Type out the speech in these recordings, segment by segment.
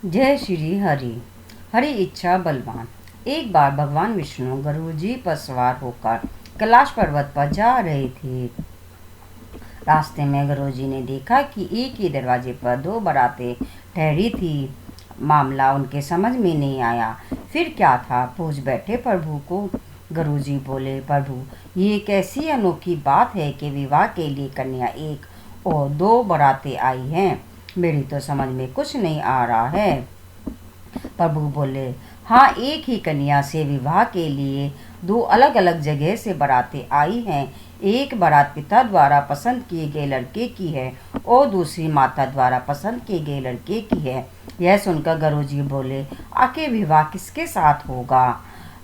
जय श्री हरि। हरि इच्छा बलवान। एक बार भगवान विष्णु गरुड़ जी पर सवार होकर कैलाश पर्वत पर जा रहे थे। रास्ते में गरुड़ जी ने देखा कि एक ही दरवाजे पर दो बारातें ठहरी थी। मामला उनके समझ में नहीं आया। फिर क्या था, पूछ बैठे प्रभु को। गरुड़ जी बोले, प्रभु, ये कैसी अनोखी बात है कि विवाह के लिए कन्या एक और दो बारातें आई हैं। मेरी तो समझ में कुछ नहीं आ रहा है। प्रभु बोले, हाँ, एक ही कन्या से विवाह के लिए दो अलग अलग जगह से बारातें आई हैं। एक बारात पिता द्वारा पसंद किए गए लड़के की है और दूसरी माता द्वारा पसंद किए गए लड़के की है। यह सुनकर गरुड़ जी बोले, आखिर विवाह किसके साथ होगा?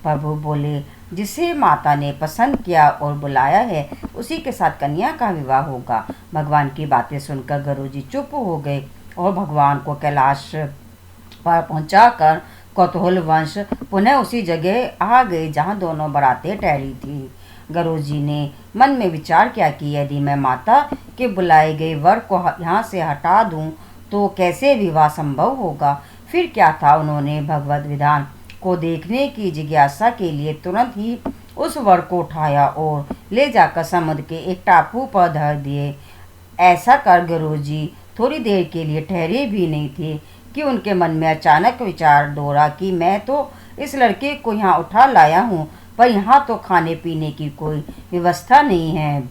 प्रभु बोले, जिसे माता ने पसंद किया और बुलाया है उसी के साथ कन्या का विवाह होगा। भगवान की बातें सुनकर गरुड़ जी चुप हो गए और भगवान को कैलाश पर पहुंचाकर कौतूहल वंश पुनः उसी जगह आ गए जहां दोनों बारातें ठहरी थी। गरुड़ जी ने मन में विचार किया कि यदि मैं माता के बुलाए गए वर को यहाँ से हटा दूं तो कैसे विवाह संभव होगा। फिर क्या था, उन्होंने भगवत विधान को देखने की जिज्ञासा के लिए तुरंत ही उस वर को उठाया और ले जाकर समुद्र के एक टापू पर धर दिए। ऐसा कर गरुड़ जी थोड़ी देर के लिए ठहरे भी नहीं थे कि उनके मन में अचानक विचार दौड़ा कि मैं तो इस लड़के को यहाँ उठा लाया हूँ, पर यहाँ तो खाने पीने की कोई व्यवस्था नहीं है।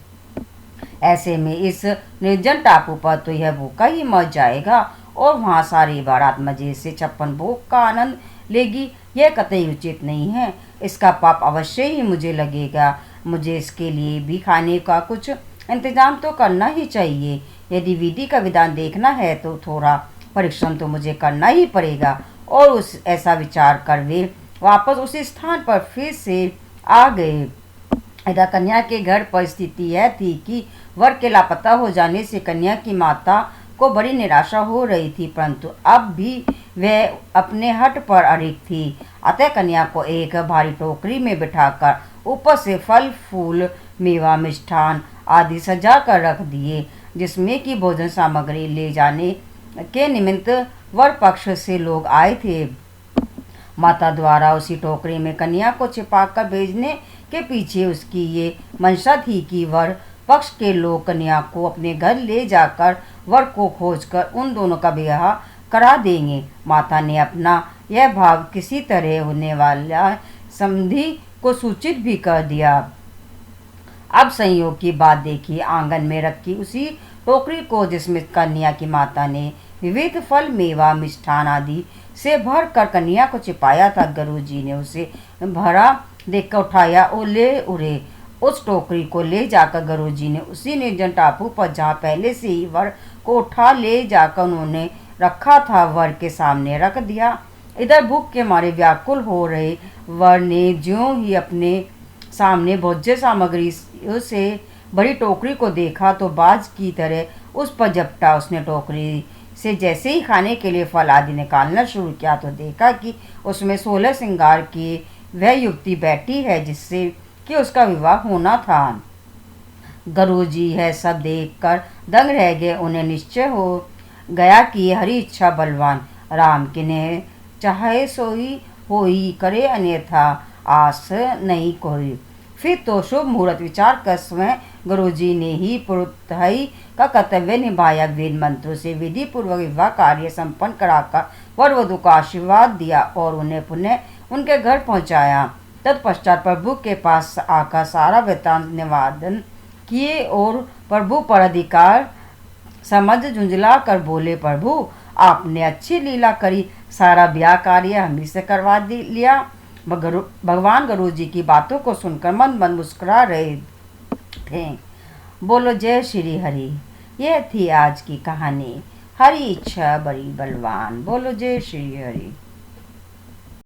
ऐसे में इस निर्जन टापू पर तो यह भूखा ही मर जाएगा और वहाँ सारी बारात मजे से छप्पन भोग का आनंद लेगी। यह कतई उचित नहीं है। इसका पाप अवश्य ही मुझे लगेगा। मुझे इसके लिए भी खाने का कुछ इंतजाम तो करना ही चाहिए। यदि विधि का विधान देखना है तो थोड़ा परिश्रम तो मुझे करना ही पड़ेगा। और उस ऐसा विचार कर वे वापस उसी स्थान पर फिर से आ गए। इधर कन्या के घर पर स्थिति यह थी कि वर के लापता हो जाने से कन्या की माता को बड़ी निराशा हो रही थी, परंतु अब भी वह अपने हट पर अड़िग थी। अतः कन्या को एक भारी टोकरी में बिठाकर ऊपर से फल फूल मेवा मिष्ठान आदि सजा कर रख दिए, जिसमें की भोजन सामग्री ले जाने के निमित्त वर पक्ष से लोग आए थे। माता द्वारा उसी टोकरी में कन्या को छिपाकर भेजने के पीछे उसकी ये मंशा थी कि वर पक्ष के लोग कन्या को अपने घर ले जाकर वर को खोजकर उन दोनों का ब्याह करा देंगे। माता ने अपना यह भाव किसी तरह होने वाला समधि को सूचित भी कर दिया। अब संयोग की बात देखिए, आंगन में रखी उसी टोकरी को जिसमें कन्या की माता ने विविध फल मेवा मिष्ठान आदि से भर कर कन्या को छिपाया था, गरुड़ जी ने उसे भरा देखकर उठाया और ले उड़े। उस टोकरी को ले जाकर गरुड़ जी ने उसी निर्जन टापू पर जहाँ पहले से ही वर को उठा ले जाकर उन्होंने रखा था वर के सामने रख दिया। इधर भूख के मारे व्याकुल हो रहे वर ने ज्यों ही अपने सामने भोज्य सामग्री से बड़ी टोकरी को देखा तो बाज की तरह उस पर झपटा। उसने टोकरी से जैसे ही खाने के लिए फल आदि निकालना शुरू किया तो देखा कि उसमें 16 श्रृंगार की वह युवती बैठी है जिससे कि उसका विवाह होना था। गरुड़ जी है सब देखकर दंग रह गए। उन्हें निश्चय हो गया कि हरि इच्छा बलवान राम किन्हें चाहे सोई होई करे, अन्यथा आस नहीं कोई। फिर तो शुभ मुहूर्त विचार कर स्वयं गुरु जी ने ही पुरोहिताई का कर्तव्य निभाया। वेद मंत्रों से विधि पूर्वक विवाह कार्य संपन्न कराकर वर वधु को आशीर्वाद दिया और उन्हें पुनः उनके घर पहुंचाया। तत्पश्चात प्रभु के पास आकर सारा वृत्तांत निवेदन किए और प्रभु पर अधिकार समझ झुंझला कर बोले, प्रभु, आपने अच्छी लीला करी, सारा ब्याह कार्य हम ही से करवा लिया। भगवान गरुड़ जी की बातों को सुनकर मन मन मुस्कुरा रहे थे। बोलो जय श्री हरि। यह थी आज की कहानी। हरि इच्छा बड़ी बलवान। बोलो जय श्री हरि।